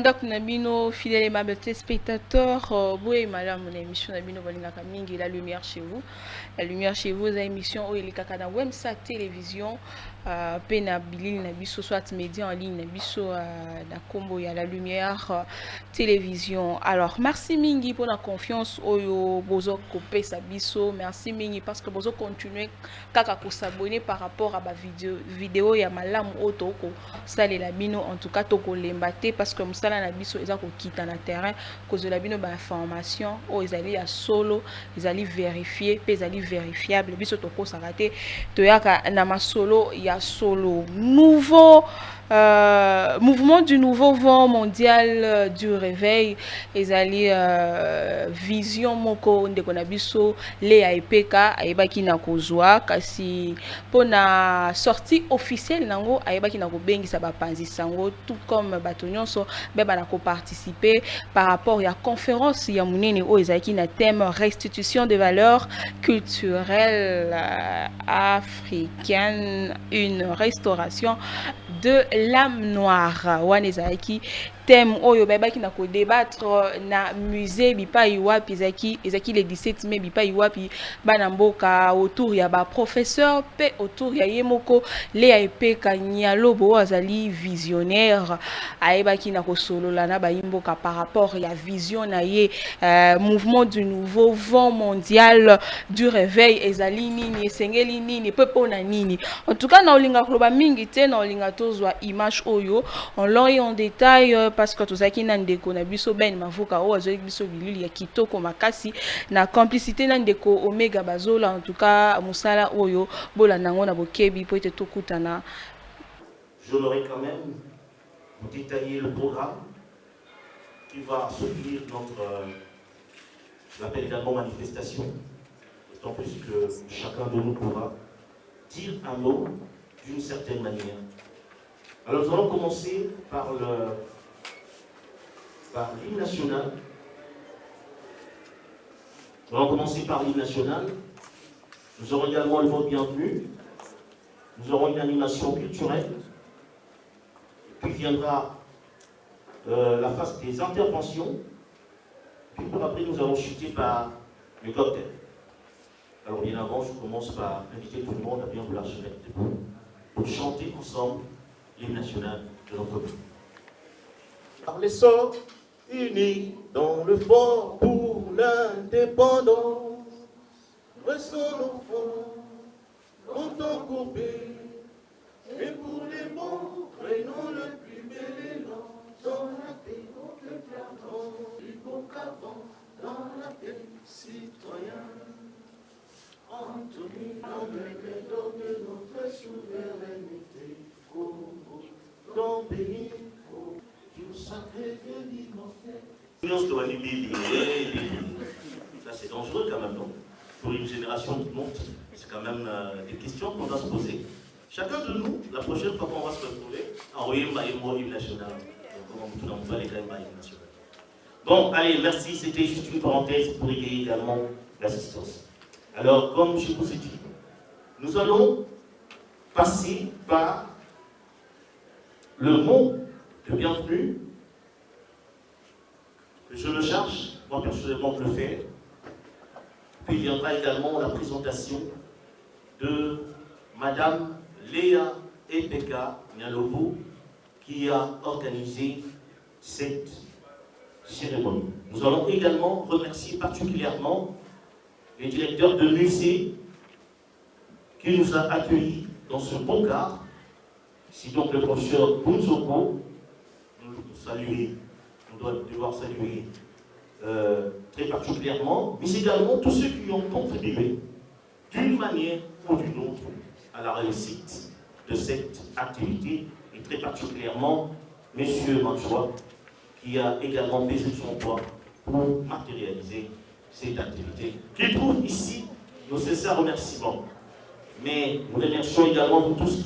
Donc, Nabino, fidèle et aimable téléspectateur, Boué madame, mon émission Nabino Bolingaka Mingi, la lumière chez vous. La lumière chez vous, la émission où il est na Wemsa télévision, Pena Bilil Nabiso, soit média en ligne, Nabiso, na combo, il y a la lumière télévision. Alors, merci Mingi pour la confiance, Oyo, Bozo Kopé Sabiso, merci Mingi parce que Bozo continue kaka s'abonner par rapport à ma vidéo, il y a malam otoko, ça les labino, en tout cas, toko l'embate parce que msala na biso eza ko kita na terrain cause la bino ba information o ezali ya solo ezali vérifier pe ezali vérifiable biso toko sakate toyaka na masolo ya solo nouveau mouvement du nouveau vent mondial du réveil ezali vision moko ndeko na biso le ya epeka ayebaki na kozwa kasi pona sortie officielle nango ayebaki na kobengisa bapanzi sango tout comme bato nyonso beba na participer par rapport à la conférence ya munene o ezaki na thème restitution des valeurs culturelles africaines, une restauration de l'âme noire wana ezaki thème oyo bayebaki na débattre na musée bipai wapi ezaki le 17 mai bipai wapi bana mboka autour ya ba professeur pe autour ya yemoko le ya epeka nyalobo azali visionnaire ayebaki na kosolola na bayimboka par rapport ya vision na ye mouvement du nouveau vent mondial du réveil ezali nini esengeli nini pe pona nini en tout cas na olinga koloba mingi te na olinga tozwa image oyo on l'a en détail parce que tozaki na ndeko na biso ben mavuka o azoli biso bilili ya kitoko makasi na complicité na ndeko omega bazola en tout cas musala oyo bola nango na bokebi po ete tokutana. Je l'aurai quand même vous détailler le programme qui va soutenir notre l'appel également manifestation, d'autant plus que chacun de nous pourra dire un mot d'une certaine manière. Alors nous allons commencer par l'hymne national. Nous allons commencer par l'hymne national. Nous aurons également le vote bienvenu. Nous aurons une animation culturelle. Puis viendra la phase des interventions. Puis pour après, nous allons chuter par le cocktail. Alors bien avant, je commence par inviter tout le monde à bien vouloir se mettre debout pour chanter ensemble l'hymne national de notre pays. Par les sorts unis dans le fort pour l'indépendance, restons enfants, longtemps courbés, et pour les bons, prenons le plus bel élan, dans la paix, plus beau qu'avant, dans la paix, citoyen. Anthony, dans le credo de notre souveraineté, Congo, dans pays, du sacré de l'immortel. Ça c'est dangereux quand même, non? Pour une génération qui monte, c'est quand même des questions qu'on doit se poser. Chacun de nous, la prochaine fois qu'on va se retrouver, envoyer un hymne national. Bon, allez, merci, c'était juste une parenthèse pour aider également l'assistance. Alors, comme je vous ai dit, nous allons passer par le mot de bienvenue. Je me charge, moi personnellement, de le faire. Puis viendra également la présentation de Madame Léa Epeka Nyalobo, qui a organisé cette cérémonie. Nous allons également remercier particulièrement les directeurs de musée qui nous a accueillis dans ce bon cadre. Ici donc le professeur Bunzoko, nous devons devoir saluer très particulièrement, mais également tous ceux qui ont contribué d'une manière ou d'une autre à la réussite de cette activité, et très particulièrement M. Manchoua, qui a également pesé son poids pour matérialiser cette activité, qui trouve ici nos sincères remerciements. Mais nous remercions également vous tous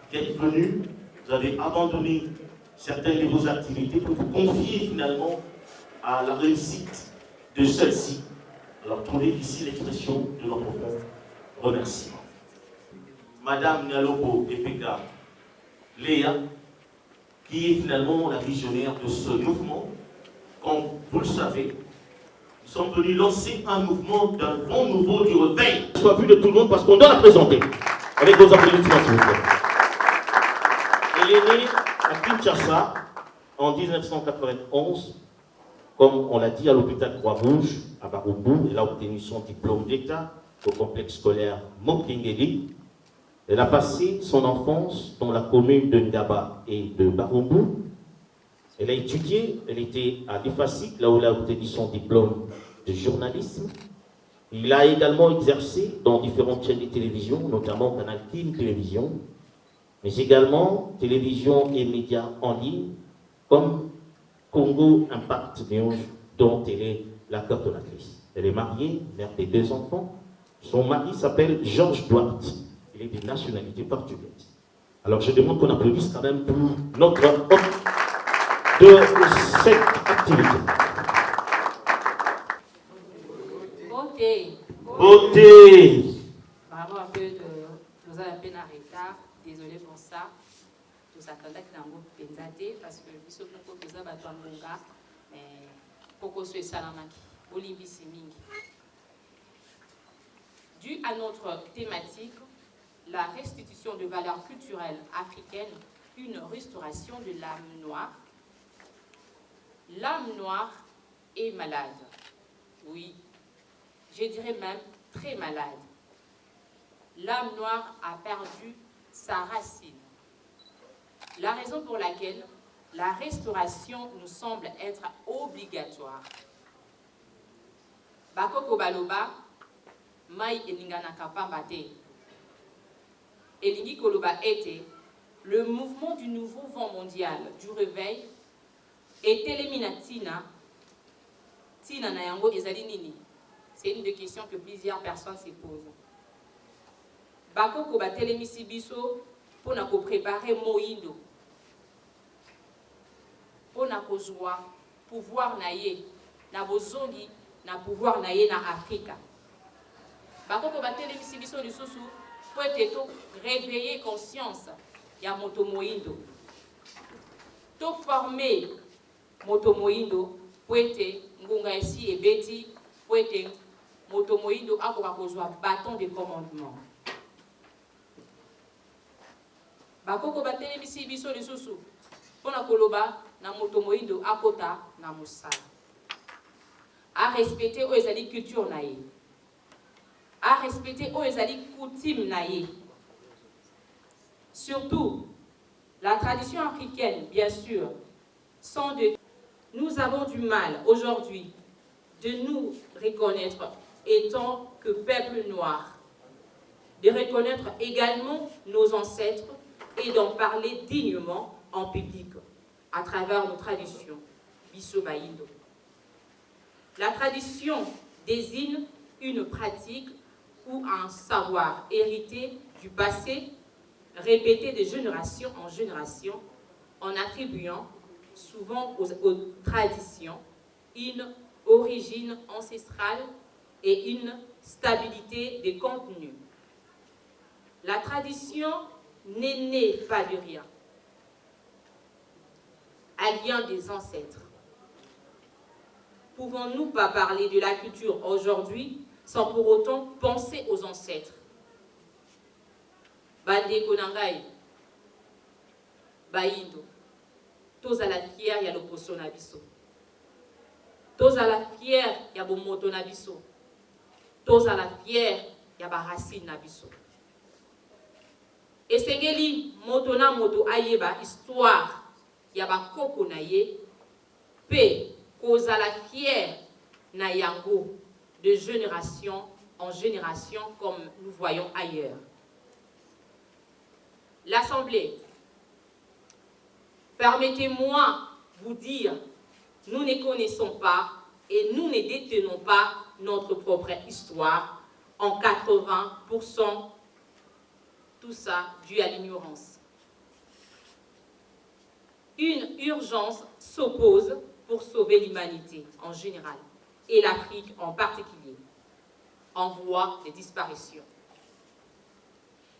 qui êtes venus, vous avez abandonné certaines de vos activités pour vous confier finalement à la réussite de celle-ci. Alors trouvez ici l'expression de notre profond remerciement. Madame Nyalobo Epeka Léa, qui est finalement la visionnaire de ce mouvement. Comme vous le savez, nous sommes venus lancer un mouvement d'un vent nouveau du réveil. Soit vu de tout le monde parce qu'on doit la présenter. Avec vos applaudissements, s'il vous plaît. Elle est née à Kinshasa en 1991, comme on l'a dit, à l'hôpital Croix-Rouge, à Barumbu. Elle a obtenu son diplôme d'État au complexe scolaire Mokingeli. Elle a passé son enfance dans la commune de Ndaba et de Barumbu. Elle a étudié, elle était à l'IFASIC, là où elle a obtenu son diplôme de journalisme. Il a également exercé dans différentes chaînes de télévision, notamment Canal King Télévision, mais également télévision et médias en ligne, comme Congo Impact News, dont elle est la coordonnatrice. Elle est mariée, mère de 2 enfants. Son mari s'appelle Georges Duarte. Il est de nationalité portugaise. Alors je demande qu'on applaudisse quand même pour notre hôte de cette activité. Beauté. Beauté. Vraiment un peu de... Nous avons un peu en retard. Désolé pour ça. Nous attendons que nous pensons parce que nous sommes tous les Batouangonga. Mais Poko Sue Salamaki. Olimbi Simingi. Dû à notre thématique, la restitution de valeurs culturelles africaines, une restauration de l'âme noire. L'âme noire est malade. Oui, je dirais même très malade. L'âme noire a perdu sa racine. La raison pour laquelle la restauration nous semble être obligatoire. Bakoko baloba, mai elingana kapamba te. Elingi koloba ete, le mouvement du nouveau vent mondial du réveil est éliminatina. Tina na yango ezali nini? C'est une des questions que plusieurs personnes se posent. Bakoko batelemisi biso pona ko préparer moindo. Pona kozwa pouvoir na ye na bozongi na pouvoir na ye na Afrika. Bakoko batelemisi biso lisusu po ete to réveiller conscience ya moto moindo. To former moto moindo po ete ngunga esi ebeti po ete moto moindo akoka kozwa bâton de commandement. Bakoko batelemisi biso lisusu pona koloba na moto moindo akota na mosala. A respecter o ezali culture na ye. A respecter o ezali coutume na ye. Surtout, la tradition africaine, bien sûr, sont de... Nous avons du mal aujourd'hui de nous reconnaître étant que peuple noir, de reconnaître également nos ancêtres et d'en parler dignement en public à travers nos traditions. Biso Baïndo. La tradition désigne une pratique ou un savoir hérité du passé, répété de génération en génération, en attribuant souvent aux traditions une origine ancestrale et une stabilité des contenus. La tradition n'est née pas de rien. Elle vient des ancêtres. Pouvons-nous pas parler de la culture aujourd'hui sans pour autant penser aux ancêtres? Bande Konangai, Baïndo, tous à la fière, ya l'opposition nabiso. Tous à la fière, ya bomoto nabiso. Tous à la fière, ya baracine nabiso. Et sengeli moto na moto ayeba histoire, ya bakoko na ye, pe koza la fière na yango de génération en génération comme nous voyons ailleurs. L'Assemblée, permettez-moi vous dire, nous ne connaissons pas et nous ne détenons pas notre propre histoire en 80%, tout ça dû à l'ignorance. Une urgence s'oppose pour sauver l'humanité en général et l'Afrique en particulier, en voie de disparition.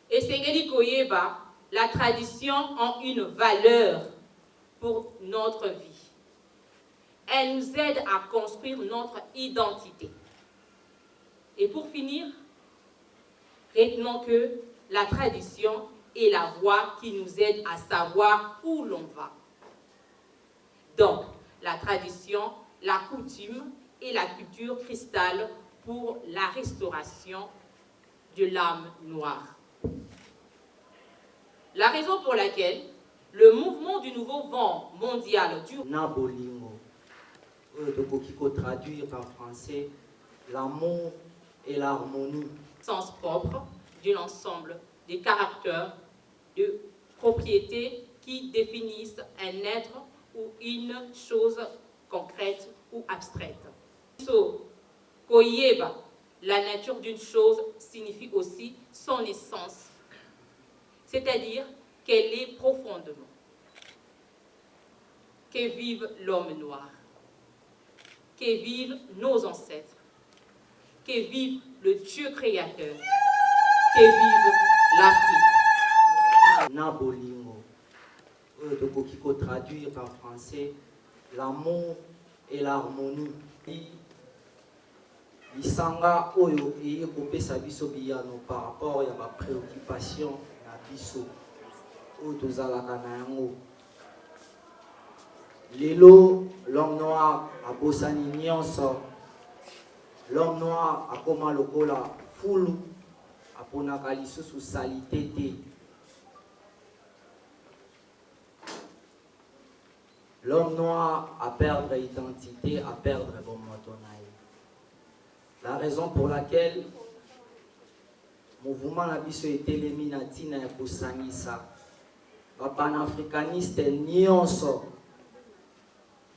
Et Sengeli Koyeba, la tradition en une valeur pour notre vie. Elle nous aide à construire notre identité. Et pour finir, retenons que la tradition est la voie qui nous aide à savoir où l'on va. Donc, la tradition, la coutume et la culture cristal pour la restauration de l'âme noire. La raison pour laquelle le mouvement du nouveau vent mondial du Nabolingo, qui peut traduire en français l'amour et l'harmonie. Sens propre de l'ensemble des caractères de propriétés qui définissent un être ou une chose concrète ou abstraite. So, Koyeba, la nature d'une chose signifie aussi son essence, c'est-à-dire qu'elle est profondément. Que vive l'homme noir, que vivent nos ancêtres, que vive le Dieu créateur, que vive l'Afrique. Nabolingo, qui peut traduire en français l'amour et l'harmonie. Lisanga oyo eye kopesa biso biyano par rapport à ma préoccupation na biso oyo tozalaka na yango. Lelo l'homme noir abosani nyonso, l'homme noir akoma lokola fulu aponaka lisusu salite te. L'homme noir a perdre identité, a perdre bon motonaï. La raison pour laquelle le mouvement Nabiso est éliminé na kusangisa ba panafricaniste nyonso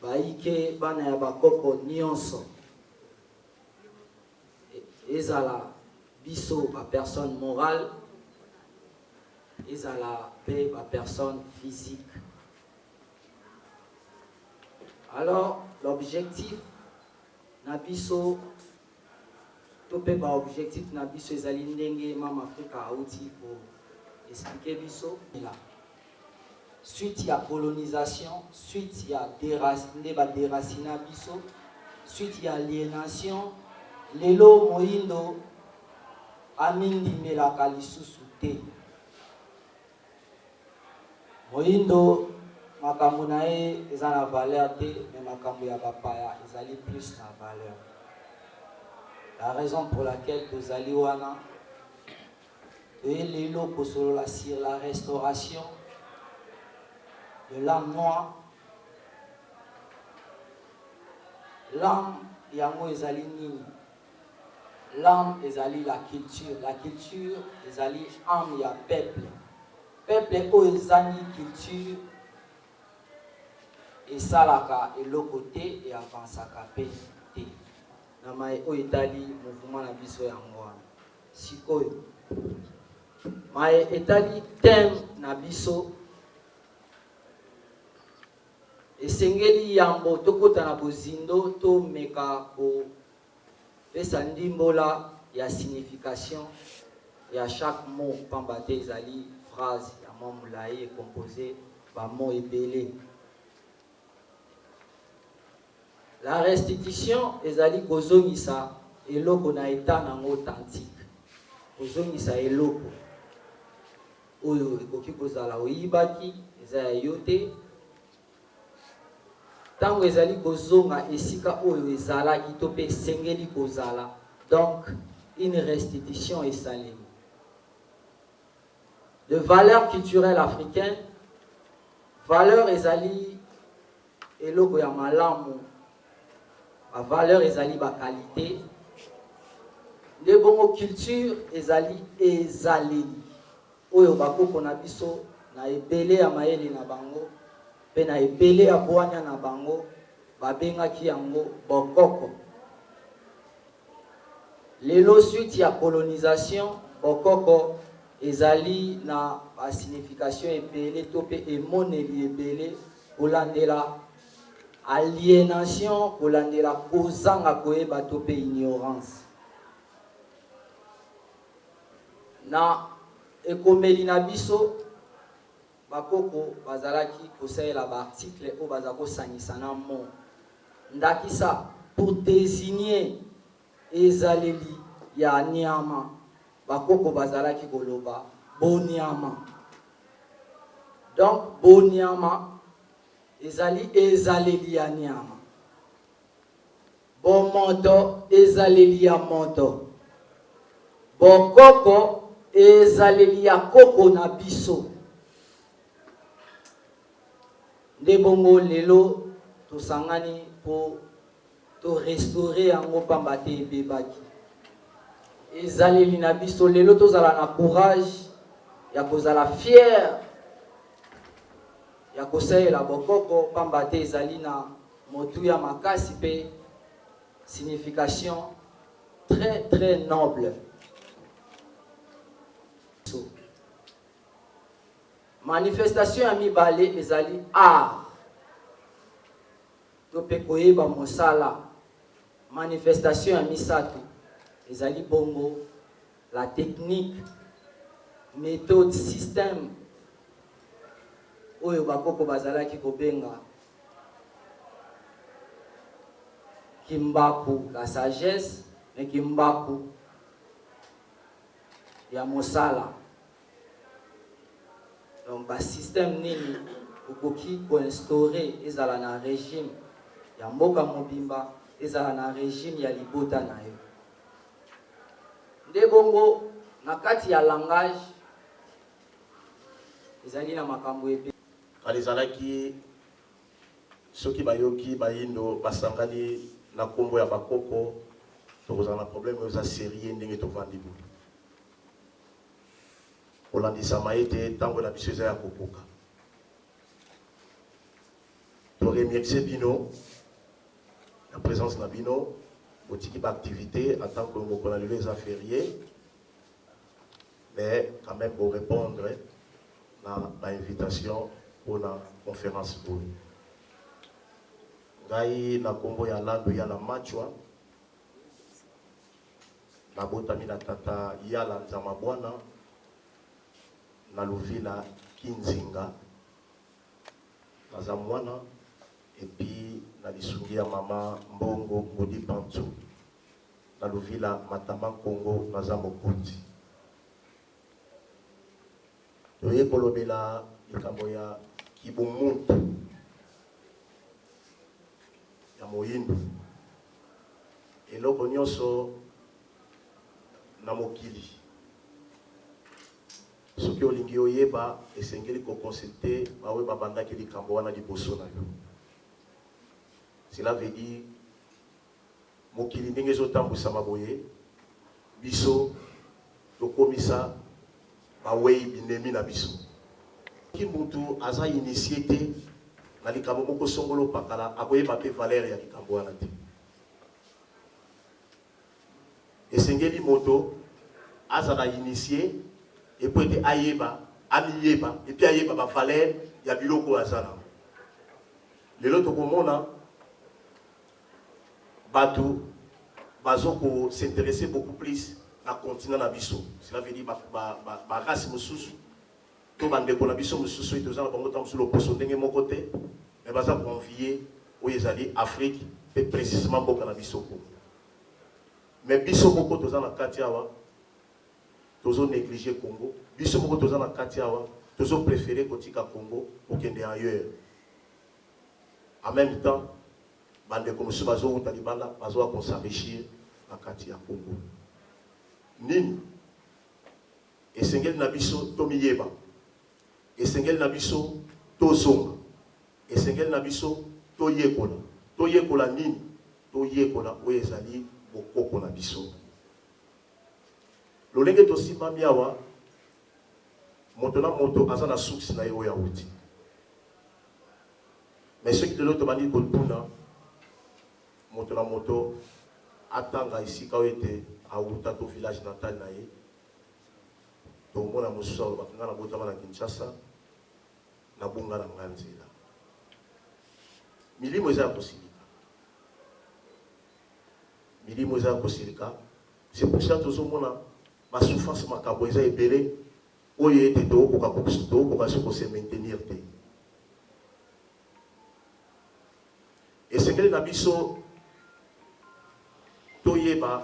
baike bana ya bakoko nyonso ezala biso ba personne morale ezala pe ba personne physique. Alors l'objectif Nabiso topé ba objectif Nabiso ezali ndenge mama Afrika auti pour expliquer biso là. Suite à colonisation, suite à déracina biso, suite à aliénation, lelo moindo amindi melaka lisusu te. Moindo makambo na ye eza na valeur te, mais makambo ya bapaya ezali plus na valeur. La raison pour laquelle tozali wana lelo kosolola sur la restauration de l'âme noire. L'âme yango ezali nini? L'âme ezali la culture ezali âme ya peuple. Peuple oyo ezali culture esalaka eloko te e avansaka pe te. Na mai oyo etali mouvement na biso yango wana. Sikoyo mai etali thème na biso esengeli yambo tokota na bozindo to meka ko pesa ndimbola ya signification ya chaque mot pamba te ezali phrase ya mot mulayi composé ba mot ebele. La restitution ezali kozongisa eloko na état nango authentique, kozongisa eloko oyo ekoki kozala oyibaki eza ya yo te. Tango ezali kozonga esika oyo ezalaki to pe sengeli kozala, donc une restitution esalemi. De valeur culturelle africaine, valeur ezali eloko ya malamu, ba valeur ezali ba qualité. De bongo culture ezali ezaleli oyo bakoko na biso na ebele ya mayele na bango pe na ebele ya bwanya na bango babengaki yango bokoko. Lelo suite ya colonisation bokoko ezali na ba signification ebele to pe emoneli ebele kolandela aliénation, kolandela kozanga koyeba to pe ignorance. Na ekomeli na biso bakoko bazalaki kosalela ba article o bazako sangisa na mo ndakisa pour désigner ezaleli ya nyama bakoko bazalaki koloba bonyama. Donc bonyama ezali ezaleli ya nyama, bomoto ezaleli ya moto, bokoko ezaleli ya koko na biso. Nde bongo lelo tosangani po to restaurer yango pamba te ebebaki. Ezaleli na biso lelo tozala na courage ya kozala fier ya kosalela bokoko pamba te ezali na motu ya makasi pe signification très très noble. Manifestation ya mibale ezali art to pe koyeba mosala. Manifestation ya misato ezali bongo la technique, méthode, système oyo bakoko bazalaki kobenga kimbaku la sagesse mais kimbaku ya mosala. Donc ba système nini okoki ko-instaurer ezala na régime ya mboka mobimba, ezala na régime ya libota na yo. Nde bongo na kati ya langage ezali na makambo ebe alizalaki soki bayoki bayindo basangani na kombo ya bakoko tokozala na problème oyo eza série ndenge tovandi boye kolandisama ete ntango na biso eza ya kokoka toremercie bino la présence na bino botiki baactivité en tant que moko na lelo eza férié mais quand même pour répondre na invitation pour la conférence pour ngai na kombo ya lando ya la machwa na botami na tata yala nzama bwana na Luvila Kinzinga naza mwana et puis na lisungi ya mama Mbongo Ngodi Pantsu na Luvila Matama Kongo naza mokuti toye kolobela likambo ya kibumuntu ya moyindu eloko nyonso na mokili soki olingi oyeba esengeli koconsulte bawe babandaki likambo wana liboso na yo. Cela veut dire mokili ndenge ezotambwisama boye biso tokomisa bawei binemi na biso ki mutu aza initié te na likambo moko songolo pakala akoyeba pe valeur ya likambo wana te. Esengeli moto azala initié et puis ete ayeba amiyeba et puis ayeba ba valeur ya biloko azala. Lelo tokomona bato bazoko s'intéresser beaucoup plus na continent na biso. Cela veut dire ba race mosusu to bandeko na biso mosusu ito zana bango tam sur le poso ndenge moko te mais baza convier oyo ezali Afrique pe précisément boka na biso ko. Mais biso moko to zana kati awa tozo négliger Congo. Biso moko to zana kati awa tozo préférer kotika Congo pour kende ailleurs. En même temps bandeko mosusu bazo uta libanda bazo ko s'enrichir na kati ya Congo. Nini esengeli na biso tomiyeba esengeli na biso tozonga esengeli na biso toyekola nini toyekola oyo ezali bokoko na biso lolenge tosimami awa moto na moto aza na suksi na ye oyo awuti mais soki lelo tobandi kotuna moto na moto atanga esika oyo ete awuta to village natal na ye tomona mosusu alobaka nga na botama na Kinshasa na bunga na nga nzela milimo eza ya kosilika c'est pour ça tozomona basouffrance makambo eza ebele oye te to ko se maintenir te. Et c'est que na biso toyeba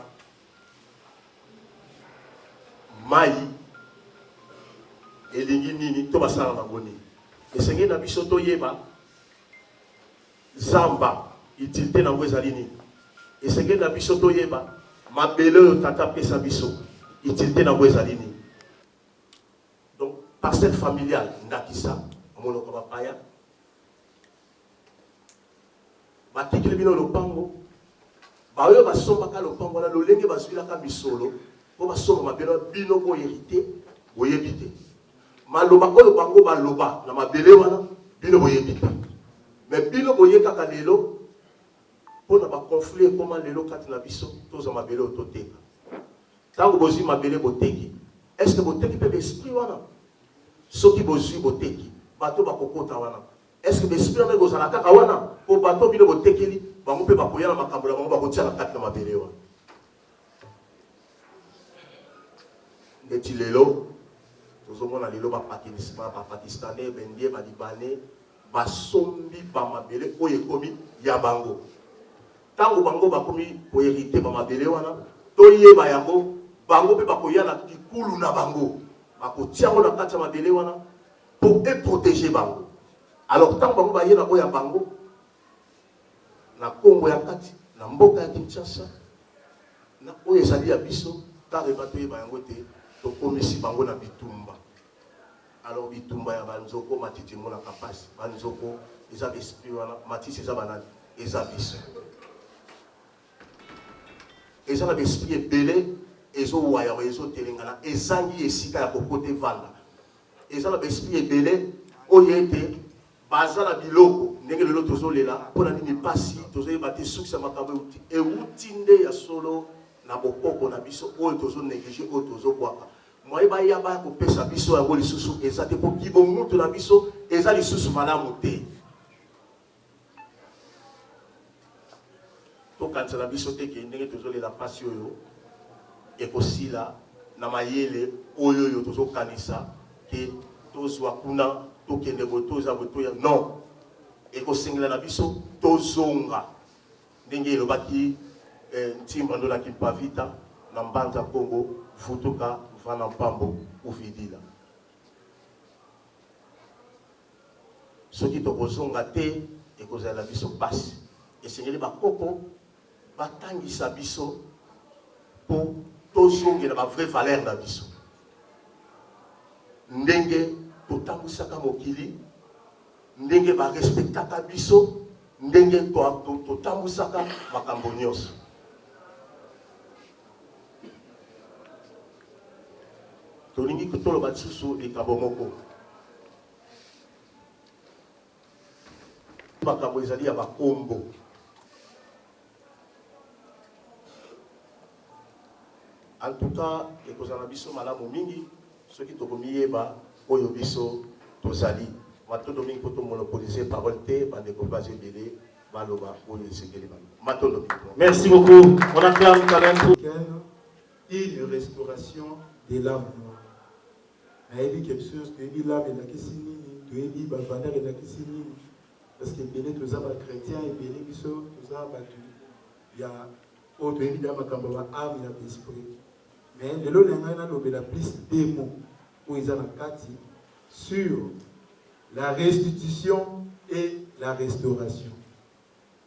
mai elingi nini to basala mangoni. Et c'est que na biso toyeba zamba utilité na ezali nini. Et c'est que na biso toyeba mabele oyo tata pesa biso utilité na ezali nini. Donc parcelle familiale ndakisa monoko bapaya batikili bino lopango baoyo basombaka lopango na lolenge bazwilaka misolo po basomba mabele bino ko hérité boyebi te maloba oyo bango baloba na mabele wana bino boyebi te mais bino boyekaka lelo pona ba conflit ekoma lelo kati na biso toza mabele oyo toteka ntango bozwi mabele boteki est-ce que boteki mpe besprit wana soki bozwi boteki bato bakokota wana est-ce que l'esprit wana ekozala kaka wana po bato bino botekeli bango mpe bakoya na makambo na bango bakotia na kati na mabele wana ndeti lelo tozomona lelo bapakistanais bendie balibanais basombi bamabele oyo ekomi ya bango ntango bango bakomi koherite bamabele wana toyeba yango bango mpe bakoya na likulu na bango bakotia yango na kati ya mabele wana po eprotéger bango. Alors tant bango baye na oya bango na Kongo ya kati na mboka ya Kinshasa na oyo ezali ya biso tareba toyeba yango te tokomisi bango na bitumba. Alors bitumba ya banzoko matiti mona kapasi banzoko eza esprit wana matisi eza banani eza biso eza na esprit ebele ezo waya ezo telengana ezangi esika ya kokote vanda eza na esprit ebele oyo ete bazala biloko ndenge lelo tozolela mpona nini pasi tozoyeba te suksi ya makambo euti nde ya solo na bokoko na biso oyo tozonéglige oyo tozobwaka moye baya baya kopesa biso yango lisusu eza te po kibomutu na biso eza lisusu malamu te tokanisa na biso te ke ndenge tozolela pasi oyo ekosila na mayele oyo oyo tozokanisa ke tozwa kuna tokende botoza botoya non ekosengela na biso tozonga ndenge elobaki ntimba ndolaki mpavita na mbanza Kongo futuka mfana mpambo uvidila soki tokozonga te ekozala biso pasi esengeli bakoko batangisa biso po tozongela ba vraie valeur na biso ndenge totambwisaka mokili ndenge barespectaka biso ndenge totambwisaka makambo nyonso tolingi kotoloba lisusu likambo moko makambo ezali ya bakombo en tout cas ekozala biso malamu mingi soki tokomiyeba oyo biso tozali matondo mingi po tomonopoliser parole te bandeko base ebele baloba oyo esengeli bango matondo mingi. Merci beaucoup. On acclame quand même une restauration de l'âme noire. Nayebi quelque chose toyebi l'âme elakisi nini toyebi bavaleur elakisi nini parce que ebele toza bachrétien ebele biso toza bato ya oyo toyebi da makambo ba âme ya esprit mais lelo na ngai nalobela plus des mots oyo eza na kati sur la restitution et la restauration.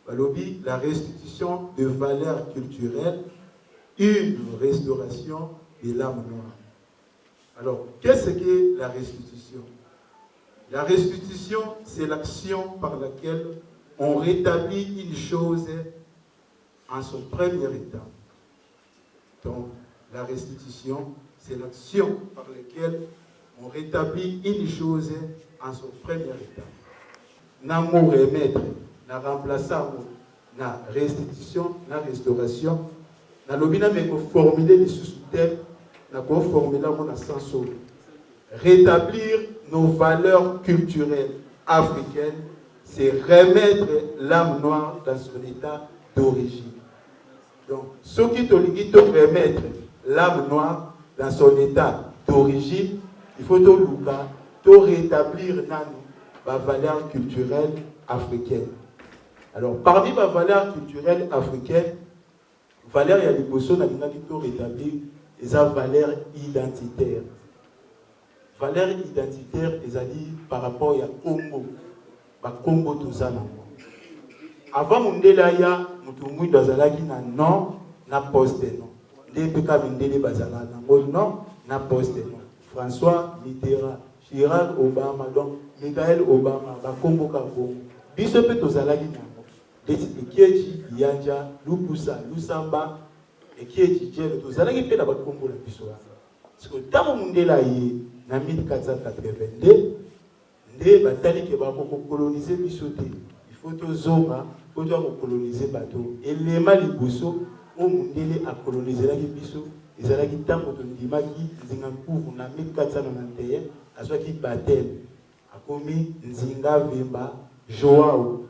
Balobi, la restitution de valeurs culturelles, une restauration de l'âme noire. Alors, qu'est-ce que la restitution? La restitution, c'est l'action par laquelle on rétablit une chose en son premier état. Donc, la restitution, c'est l'action par laquelle on rétablit une chose en son premier état. Namo remettre, na remplaçant, na restitution, na restauration, na lobina me ko formuler les sous-thèmes, na ko formuler mon sens. Rétablir nos valeurs culturelles africaines, c'est remettre l'âme noire dans son état d'origine. Donc, ce qui te dit de remettre l'âme noire dans son état d'origine, il faut tout rétablir la valeur culturelle africaine. Alors, parmi les valeurs culturelles africaines, valeur il y a des personnes qui ont rétablir les valeurs identitaires. Valeurs identitaires, c'est-à-dire par rapport à Congo. Congo tout ça. Avant Mundela ya mutumui dazalaki na non na poste non. Ndepeka Mundele bazala na non na poste non. François Mitterrand, Chirac Obama donc Michael Obama ba Congo ka Congo. Biso pe tozalaki na Ekiechi Yanja Lukusa Lusamba Ekiechi Jelo tozalaki pe na ba Congo la biso. Parce que tant Mundela yi na 1482 nde batali ke ba coloniser biso te. Il faut tozonga pour coloniser bateau. Et les Malibuso, au Mundele a colonisé la Biso, ils allaient qui tant pour Ndimaki, Zingakour, na 1491, à ce qui battait, a commis Nzinga Vemba, Joao,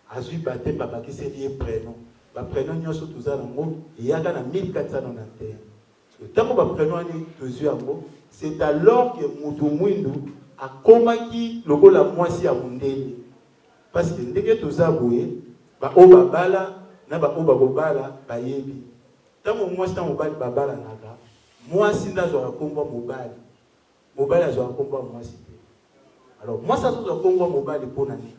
a su battre papa qui s'est lié prénom. Ba prénom n'y a surtout ça dans le monde, et il y a dans 1491. Tant que prénom est c'est alors que Mutumwindu a commis le rôle à moitié à Mundele. Parce que dès que tout ça boué, ba oba bala na ba oba bobala ba yebi. Tant moi c'est un mobile babala naka. Moi si na zo komba mobile. Mobile zo komba moi si. Alors moi ça zo komba mobile pour nani.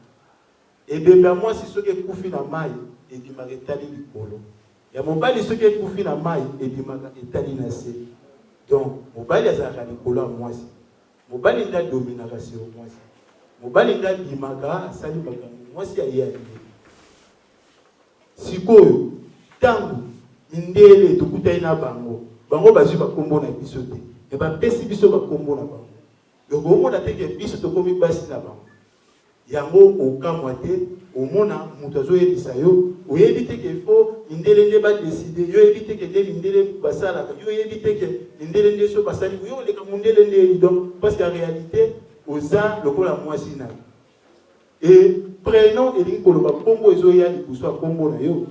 Et bien moi si ce qui est koufi na mai et bi magetali likolo. Ya mobile ce qui est koufi na mai et bi magetali na se. Donc mobile ya za likolo moi si. Mobile nda domination moi si. Mobile nda bimaka sali makambo moi si aye. Sikoyo tangu Mindele tukutai na bango bazwi bakombo na biso te e ba pesi biso bakombo na bango yoko omona teke biso tokomi basi na bango yango okamwa te omona mutu azoyebisa yo oyebi teke fo Mindele nde ba décider yo yebi teke nde Mindele basalaka yo yebi teke Mindele nde so basali yo leka Mindele nde donc parce qu'en réalité oza lokola mwasi na et prénom et koloba kombo ezoya libuso kombo na yo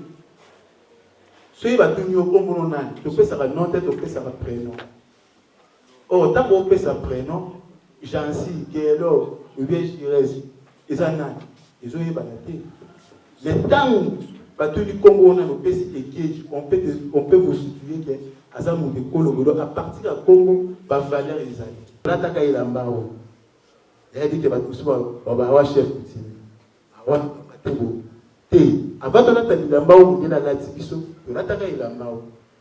soyi batuni yo kombo no nani to pesa ka nom te to pesa ka prénom oh tango pesa prénom Jansi Kelo Ubie Jirezi eza nani ezoyi banate mais tango batuni kombo na no pesi Ekiechi on peut vous situer que azamu de kolobolo à partir de kombo ba valeur ezali rataka ilamba o ya dit que batusuba ba chef coutumier avant de la bilamba ou de la latibiso, de la taka ilamba.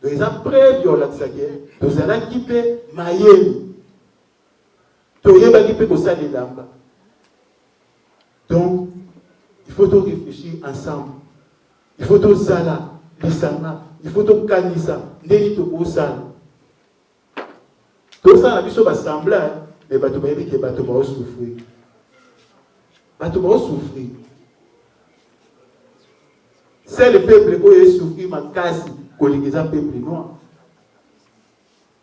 Donc, ils ont prêt de la tsake, nous allons équiper Mayemi. Donc, il va équiper pour ça les lamba. Donc, il faut tout réfléchir ensemble. Il faut tout zala, lisanga, il faut tout kanisa, ndeli to bosala. Tout ça, la biso va sembler, mais bato ba yebi ke bato ba souffrir. Bato ba souffrir. C'est le peuple qui est souffert, ma casse, collègue des peuple noir.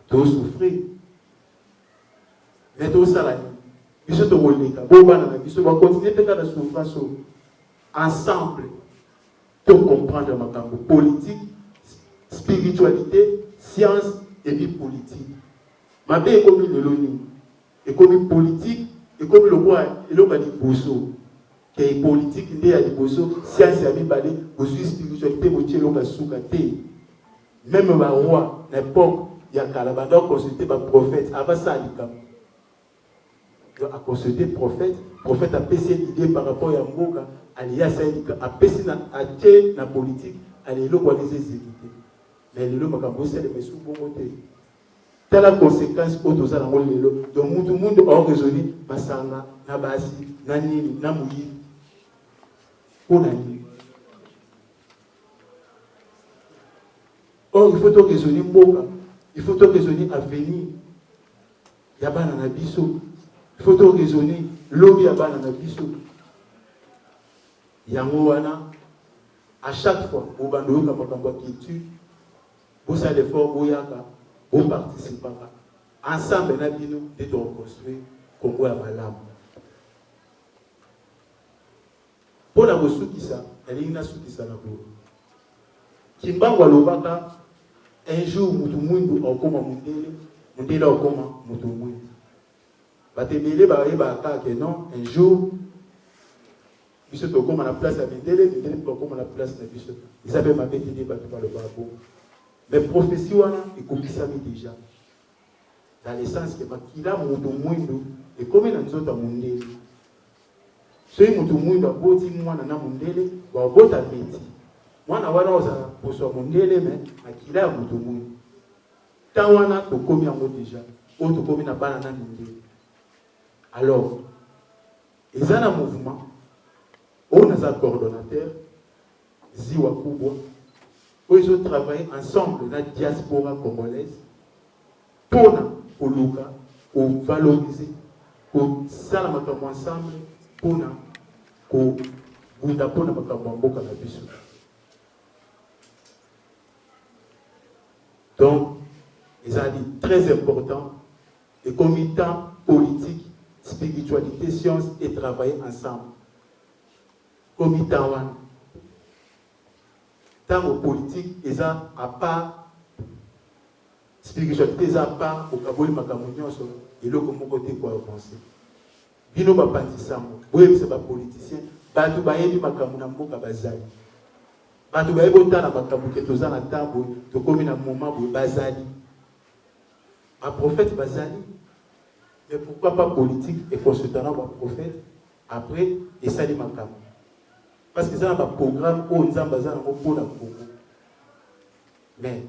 Tout souffrir. Mais tout ça là, ils sont au Bolika, ils sont continuer à faire la souffrance ensemble pour comprendre ma campo politique, spiritualité, science et vie politique. Ma vie est comme l'ONU, est comme politique, est comme le roi, et le bani Bosso. Que est politique, il y a des bosso, science et amibale, aussi spiritualité, moitié longue souka té. Même le roi, l'époque, il y a Kalabanda consulté par prophète, avant ça, il a consulté prophète a passé l'idée par rapport à Mboka, alias a passé la politique, à l'élo les exécuter. Mais l'élo m'a cambossé les sous bon côté. Telle la conséquence autour dans le l'élo. Donc, tout le monde a raisonné, Masanga, Nabasi, Nani, Namouyi. Or, il faut tout raisonner Mboka, il faut tout raisonner avenir. Yabana na biso. Il faut tout raisonner lobby yabana na biso. Yango wana, à chaque fois, au bando kama qui tue, vous allez l'effort, vous yaka, vous participez. Ensemble, na bino, de reconstruire Congo ya malamu. Pour la ressource, elle est une ressource à la boue. Kimbangwa lobaka, un jour, Mutumwindu au coma Mundele, Mundele au coma Mutumwindu. Batebele ba que non, un jour, biso to comme à la place à Mindele, Mindele to comme à la place na biso. Ils avaient ma bête dit bato le babo. Mais prophétie wana ekokisami déjà. Dans le sens que bakila mutu mwindo et comme na nzota mundele. Soki mutu mwindo aboti mwana na mundele, ba bota beti. Mwana wana oza poswa mundele mais akila mutu mwindo. Tawana to komi yango déjà. O to komi na bana na mundele. Alors, ils ont un mouvement, on a un coordonnateur, Ziwa Kubwa, où ils ont travaillé ensemble dans la diaspora congolaise pour Luka, pour valoriser, pour salamaka ensemble, pour Gunda pour Makamboka na biso. Donc, ils ont dit très important, les comités politiques, spiritualité, science et travailler ensemble. Comme Taïwan. Tant politique, ils ont à part, spiritualité, ils ont à part, au Kaboli Makamounion, et là, comme côté quoi penser. Bino Bapantisamo, oui, c'est pas politicien, Batu Bayebi Makamouna Mboka Bazali. Batu Bayebi Otana Makamuke, Tozan à Tambo, Tokomi na moment où Bazali. Un prophète Bazali. Mais pourquoi pas politique et consultant un prophète après et ça les makam? Parce que ça n'a pas programme où nous avons besoin de pour la Congo. Mais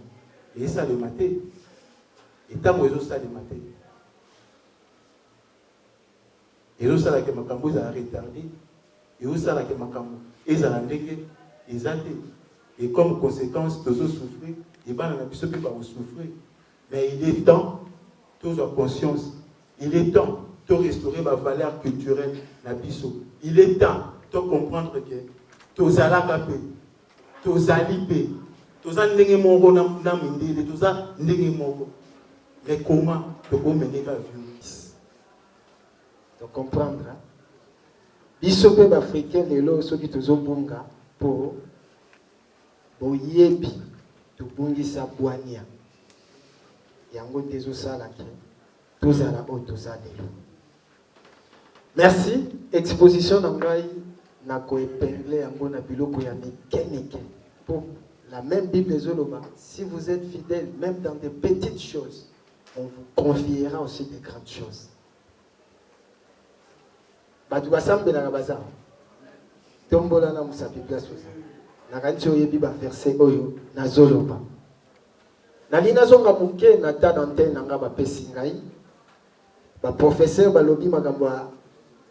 et ça les maté. Et tant que ça les maté. Et ça la que makambo ça a retardé. Et ça la que makambo et ça l'endeke ils ont et comme conséquence tous souffrir et ben on a pu se pas souffrir. Mais il est temps tous en conscience. Il est temps de restaurer ma valeur culturelle, la biso. Il est temps de comprendre que tous alakapé, tous alipé, tous n'engue mongo na mindele, tous n'engue mongo. Mais comment tu peux mener la vie? De comprendre. Biso pe africain les lois soki tozo bunga pour boyebi to bungisa bwania. Yango tezo sala ki. Merci. Exposition d'Angaï n'a qu'à épingler un bon biloko ya mécanique. Pour la même Bible des Oloba, si vous êtes fidèle, même dans des petites choses, on vous confiera aussi des grandes choses. Badouassam de la Rabaza. Tombola na musapi place. Nakancho yebi ba verset oyo na Zoloba. Nalina zonga muke na ta d'antenne nanga ba pesingai. Ba professeur balobi makambo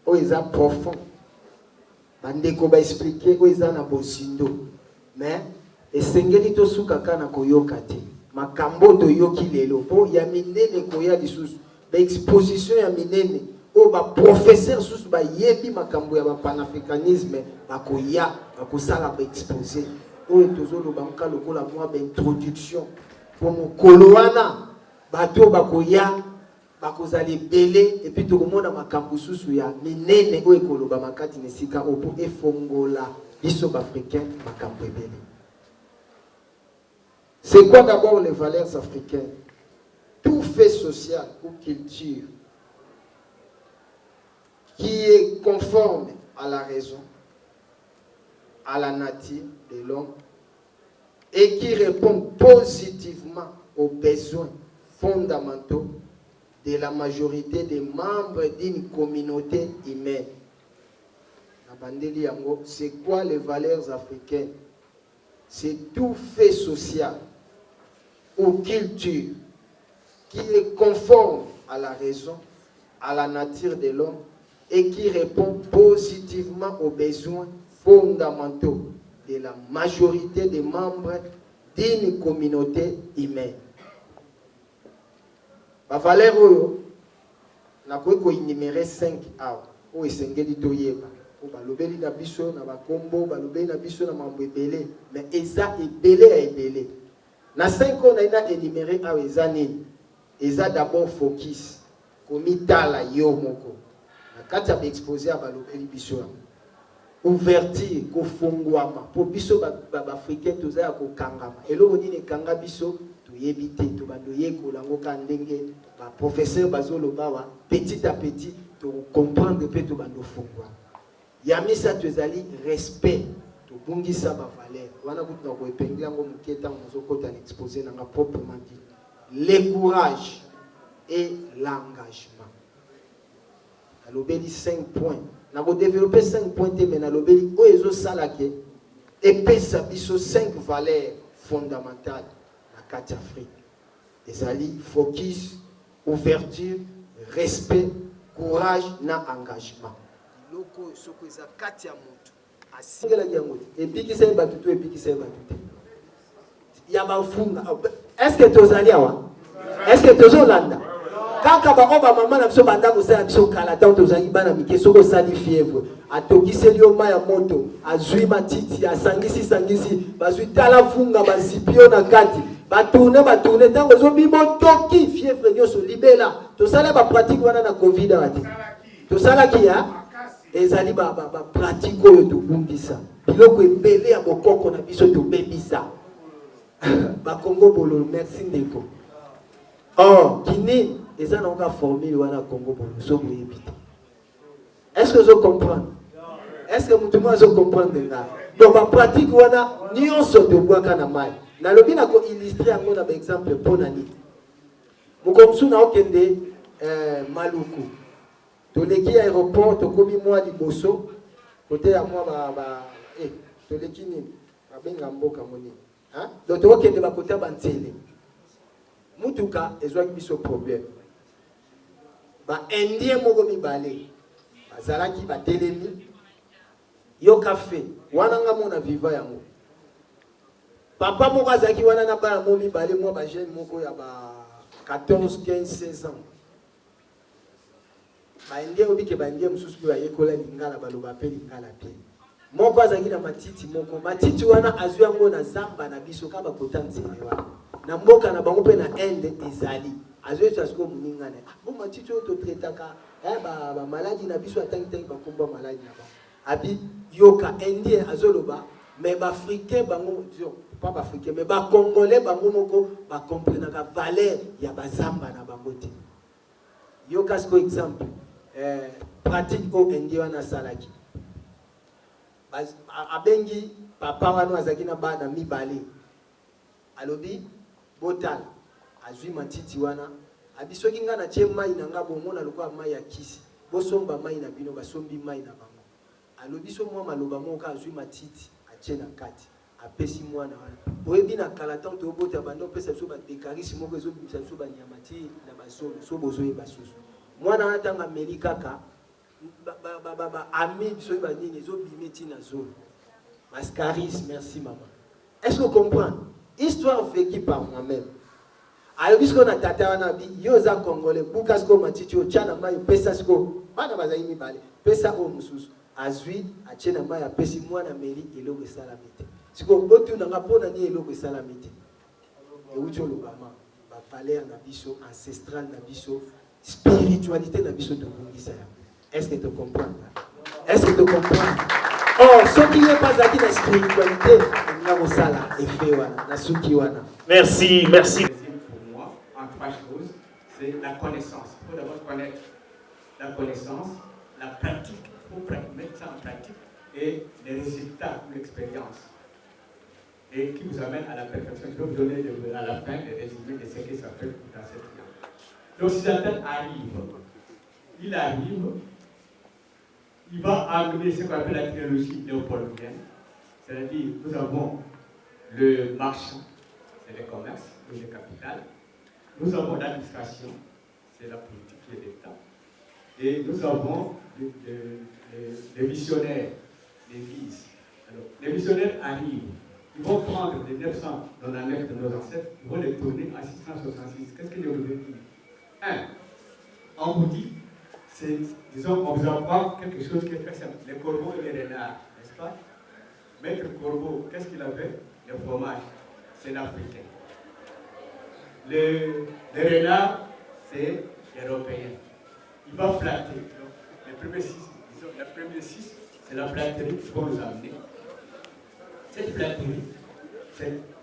o eza profond. Bandeko ba expliquer o eza na bosindo. Mais esengeli to suka kana koyoka te. Makambo to yoki lelo po ya minene koya lisusu. Ba exposition ya minene o ba professeur susu ba yebi makambo ya ba panafricanisme ba koya ba kosala ba exposer. O etozolo ba nka lokola moi ba introduction pour mokolo wana bato ba koya bakozali belé et puis tout le monde a makambo susu ya minene o ekoloba makati nesika opo efongola biso africain makambo belé. C'est quoi d'abord les valeurs africaines? Tout fait social ou culture qui est conforme à la raison, à la nature de l'homme et qui répond positivement aux besoins fondamentaux de la majorité des membres d'une communauté humaine. C'est quoi les valeurs africaines? C'est tout fait social ou culture qui est conforme à la raison, à la nature de l'homme et qui répond positivement aux besoins fondamentaux de la majorité des membres d'une communauté humaine. La valeur oyo na ko énumérer 5 awa o esengeli toyeba o balobeli na biso na bakombo balobeli na biso na mambo ebele mais eza ebele ya ebele na 5 on a énuméré awa eza nini eza d'abord focus komitala yo moko na kati ya exposer a balobeli biso ouverture kofungwama po biso ba africain tozaya ko kangama eloko nini kanga biso toyebi te tobando yekola ngo ka ndenge baprofesseur bazoloba wa petit à petit tocomprendre mpe tobando fungwa ya misato ezali respect tobungisa bavaleur wana kutu na koepengeli yango moke ntango nazokota na exposé nanga proprement dit le courage et l'engagement nalobeli 5 points nakodéveloppe 5 points te me nalobeli oyo ezosalake epesa biso 5 valeurs fondamentales na kati ya Afrique ezali focus ouverture respect courage na engagement biloko oyo soko eza kati ya moto asingelaki yango te ebikisa ye bato to ebikisa ye bato te ya bafunga est-ce que tozali awa est-ce que tozolanda kaka bango bamama na biso banda kosala biso kala ntango tozali bana mike soki osali fièvre atokiseli yo mai ya moto azwi matiti asangisi bazwi tala funga bazipi yo na kati batourne ntango ozobima otoki fièvre nyonso libela tosala bapratique wana na covid wate tosalaki ya ezali bapratique oyo tobungisa biloko ebele ya bokoko na biso tobebisa bakongo bololo merci ndeko or Guinée eza na oka formule wana Congo bololo so boyebi te est-ce que vous comprenez est-ce que mutu mo azo comprendre nga donc bapratique wana nyonso tobwaka na mai nalobi na ko illustrer yango na baexemple mpona nini mokomsu na okende Maluku toleki aéroport tokomi mwa liboso kote ya mwa toleki nini babenga mboka monini donc tokokende bakote ya banzele mutuka ezwaki biso problème baindien moko mibale bazalaki batelemi yoka fe wana nga mona viva yango papa moko azalaki wana na bana mo mibale mwa bajeune moko ya ba 14 15 16 ans baindien obike baindien mosusu mpe bayekola lingala baloba mpe lingala mpe moko azalaki na matiti moko matiti wana azwi yango na zamba na biso ka bakota nzele wana na mboka na bango mpe na Inde ezali azwi esu asiko moningane bo matiti oyo totretaka bamaladi na biso atangi bakomba maladi na bango abi yoka indien azoloba mais baafricain bango pas baafricain mais bacongolais bango moko bakomprenaka valeur ya bazamba na bango te yoka siko exemple pratique oyo indien wana asalaki abengi papa wana azalaki na bana mibale alobi botal azwi matiti wana abi soki nga na tie mai na nga bomona lokola mai ya kisi bosomba mai na bino basombi mai na bango alobi so mwa maloba moko azwi matiti atie na kati apesi mwana wana oyebi na kala ntango tobota bando opesa biso badekarisi moko ezobimisa biso banyama ti na basolo so bozoyeba susu mwana wana ntango ameli kaka ami biso oyeba nini ezobimi ti na zolo mascaris merci maman est-ce que vous comprenez histoire vécue par moi-même alobi siko na tata wana bi yo za congolais buka siko matiti otia na mai opesa siko bana bazali mibale pesa oyo mosusu azwi atie na mai apesi mwana meli eloko esalami te siko otunanga mpona nini eloko esalami te euti olobama bavaleur na biso ancestral na biso spiritualité na biso tobungisa yango est-ce que tu comprends est-ce que tu comprends oh soki ye bazaki na spiritualité nga kosala effet wana na suki wana Merci, merci. Pour moi, en 3 choses, c'est la connaissance. Il faut d'abord connaître la connaissance, la pratique, il faut mettre ça en pratique, et les résultats ou l'expérience. Et qui vous amène à la perfection. Je vais vous donner à la fin les résumés de ce que ça fait dans cette langue. L'Occidental arrive. Il arrive, il va amener ce qu'on appelle la trilogie léopoldienne. C'est-à-dire, nous avons le marchand, c'est le commerce, c'est le capital. Nous avons l'administration, c'est la politique qui est l'État. Et nous avons les missionnaires, l'Église. Alors, les missionnaires arrivent, ils vont prendre les 999 de nos ancêtres, ils vont les tourner à 666. Qu'est-ce que je vous ai dit? 1. On vous dit, disons, on vous apprend quelque chose qui est très simple. Les corbeaux et les renards, n'est-ce pas? Maître Corbeau, qu'est-ce qu'il avait? Le fromage, c'est l'Africain. Les renards, c'est l'Européen. Il va flatter. Donc, les premiers 6, disons, les premiers 6, c'est la flatterie qui vont nous amener. Cette flatterie,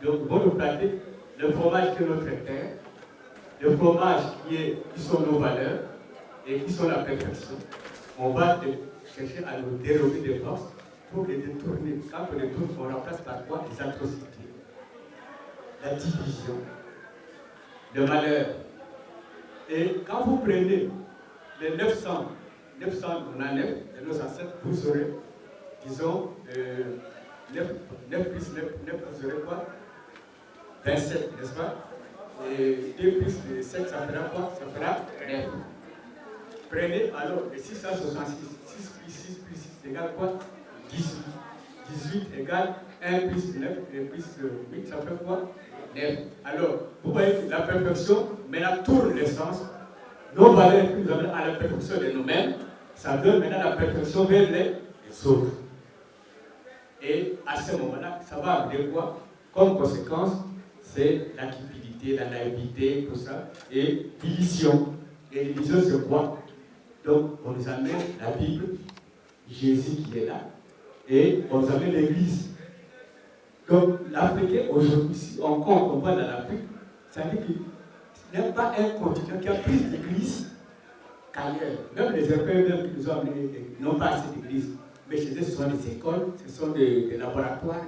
donc, ils vont nous flatter. le fromage de notre terre, le fromage qui sont nos valeurs et qui sont la perfection. On va chercher à nous dérober des forces pour les détourner. Quand on les détourne, on remplace par quoi? Les atrocités, la division, le malheur. Et quand vous prenez les 900 de nos ancêtres, vous aurez, disons, 9 plus 9, vous aurez quoi? 27, n'est-ce pas? Et 2 plus 7, ça fera quoi? Ça fera 9. Prenez alors les 666, 6 plus 6 plus 6 égale quoi? 18. 18 égale 1 plus 9 et plus 8, ça fait quoi? 9. Alors, vous voyez que la perfection, maintenant, tourne le sens. Nos valeurs qui nous amènent à la perfection de nous-mêmes, ça donne maintenant la perfection vers les autres. Et à ce moment-là, ça va amener quoi? Comme conséquence, c'est la cupidité, la naïveté, tout ça, et division. Et division, c'est quoi? Donc, on nous amène la Bible, Jésus qui est là, et on nous amène l'Église. Donc, l'Africain, aujourd'hui, si on compte, on voit dans l'Afrique, ça veut dire qu'il n'y a pas un continent qui a plus d'églises qu'ailleurs. Même les Européens qui nous ont amenés n'ont pas assez d'églises. Mais chez eux, ce sont des écoles, ce sont des laboratoires,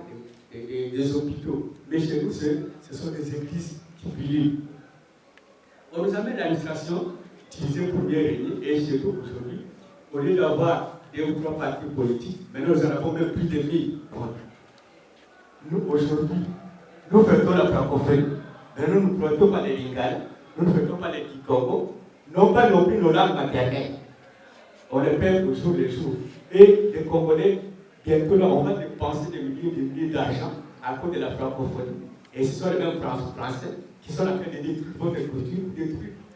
des hôpitaux. Mais chez nous, ce sont des églises qui brillent. On nous amène l'administration utilisée pour bien régner, et surtout aujourd'hui, au lieu d'avoir 2 ou 3 partis politiques, maintenant nous en avons même plus de 1000. Nous, aujourd'hui, nous faisons la francophonie, mais nous ne faisons pas les Lingala, nous ne faisons pas les Kikongo, non pas non plus nos langues maternelles. On les perd au jour le jour. Et les Congolais, bientôt là, on va dépenser des milliers d'argent à cause de la francophonie. Et ce sont les mêmes Français qui sont en train de détruire votre culture.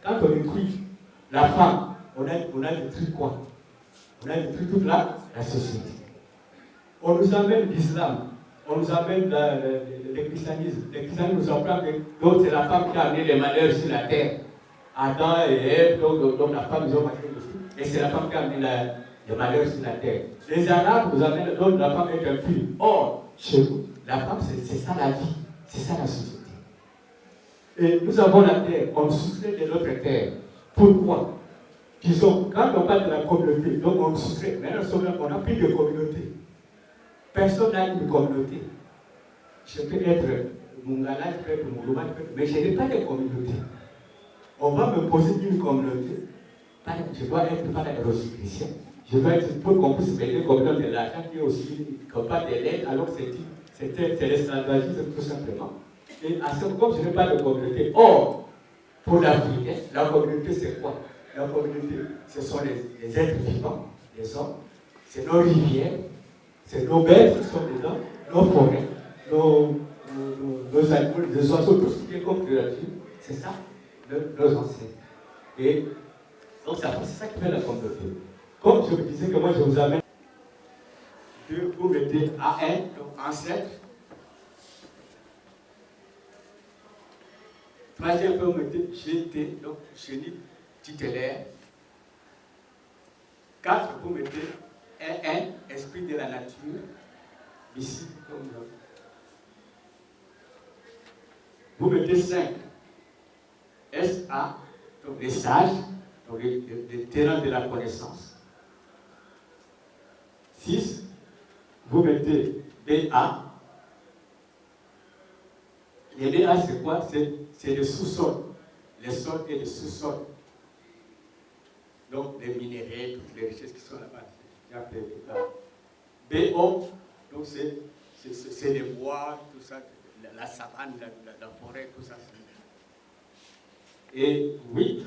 Quand on détruit la femme, on a détruit quoi? On a détruit toute la société. On nous amène l'islam, on nous amène le christianisme. Le christianisme nous apprend que c'est la femme qui a amené les malheurs sur la terre. Adam et Ève, donc la femme, ils ont marché dessus. Et c'est la femme qui a amené les malheurs sur la terre. Les Arabes nous amènent, donc la femme est impure. Or, chez nous, la femme, c'est ça la vie, c'est ça la société. Et nous avons la terre, on soustrait de notre terre. Pourquoi? Disons, quand on parle de la communauté, donc on soustrait, mais on n'a plus de communauté. Personne n'a une communauté. Je peux être Mungala, je peux être Moulouma, mais je n'ai pas de communauté. On va me poser une communauté. Je dois être pas un chrétien. Je dois être pour qu'on puisse m'aider comme dans de l'argent qui est aussi comme pas de l'aide, alors c'est l'esclavagisme tout simplement. Et à ce moment, je n'ai pas de communauté. Or, pour l'Africain, la communauté c'est quoi? La communauté, ce sont les êtres vivants, les hommes, c'est nos rivières, c'est nos bêtes qui sont dedans, nos forêts, nos animaux, les oiseaux, tout ce qui est comme créature, c'est ça, nos ancêtres. Et donc c'est ça qui fait la communauté. Comme je vous disais que moi je vous amène, vous mettez A1, donc ancêtre. Troisième, vous mettez GT, donc génie tutélaire. 4, vous mettez un, esprit de la nature, ici, comme là. Vous mettez 5, SA, donc les sages, donc les terrains de la connaissance. 6, vous mettez BA. Les BA, c'est quoi? C'est le sous-sol, les sols et les sous-sols. Donc, les minéraux, toutes les richesses qui sont là-bas. BO, donc c'est les bois, tout ça, la savane, la forêt, tout ça. Et 8,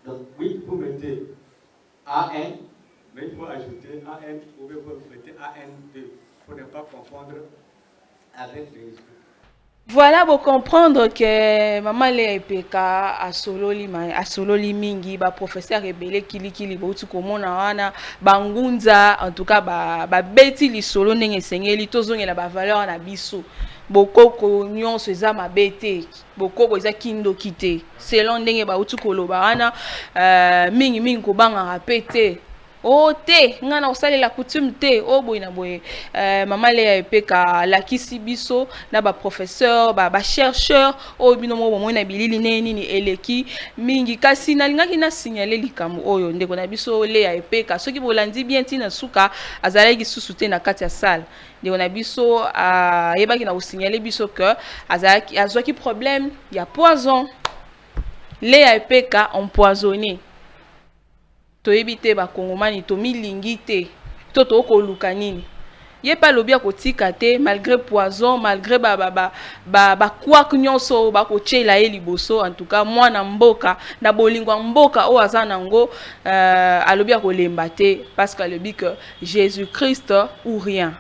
donc 8, vous mettez AN, mais il faut ajouter AN, vous mettez AN2, pour ne pas confondre avec les autres. Voilà, vous comprendre que maman le peka asololi mingi ba professeur rebele kili bauti komona wana bangunza en tout cas ba beti li solo ndenge sengeli tozongela ba valeur na biso bokoko nyonso eza mabete bokoko eza kindo kite selon ndenge bauti koloba wana mingi ko banga rapete o te ngana osale la coutume te o boy na boy mama le epeka la kisi biso na ba professeur ba chercheur o bino mo mo na bilili nini eleki mingi kasi na lingaki na signaler likambo oyo ndeko na biso le epeka soki bolandi bien tina suka azalaki susu te na kati ya salle ndeko na biso yebaki na ko signaler biso que azwaki problème ya poison le epeka empoisonné toyebi te bakongomani tomilingi te to tokoluka nini ye pa lobi akotika te malgré poison malgré bakwak nyonso bakotyela ye liboso en tout cas mwana mboka na bolingwa mboka oyo aza nango alobi akolemba te parce que alobi que Jésus Christ ou rien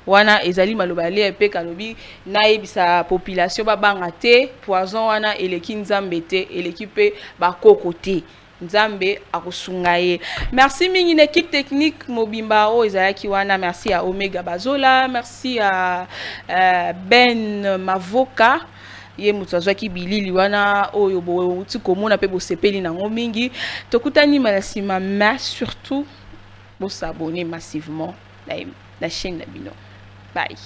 wana ezali maloba le epeka alobi nayebisa population babanga te poison wana eleki nzambe te eleki pe bakoko te Nzambe akosunga ye. Merci mingi une équipe technique mobimba o ezalaki wana, merci à Omega Bazola, merci à Ben Mavoka ye mutu azwaki bilili wana oyo bouti komona pe bosepeli nango mingi tokutani malasima mais surtout bo s'abonner massivement la chaîne na bino. Bye.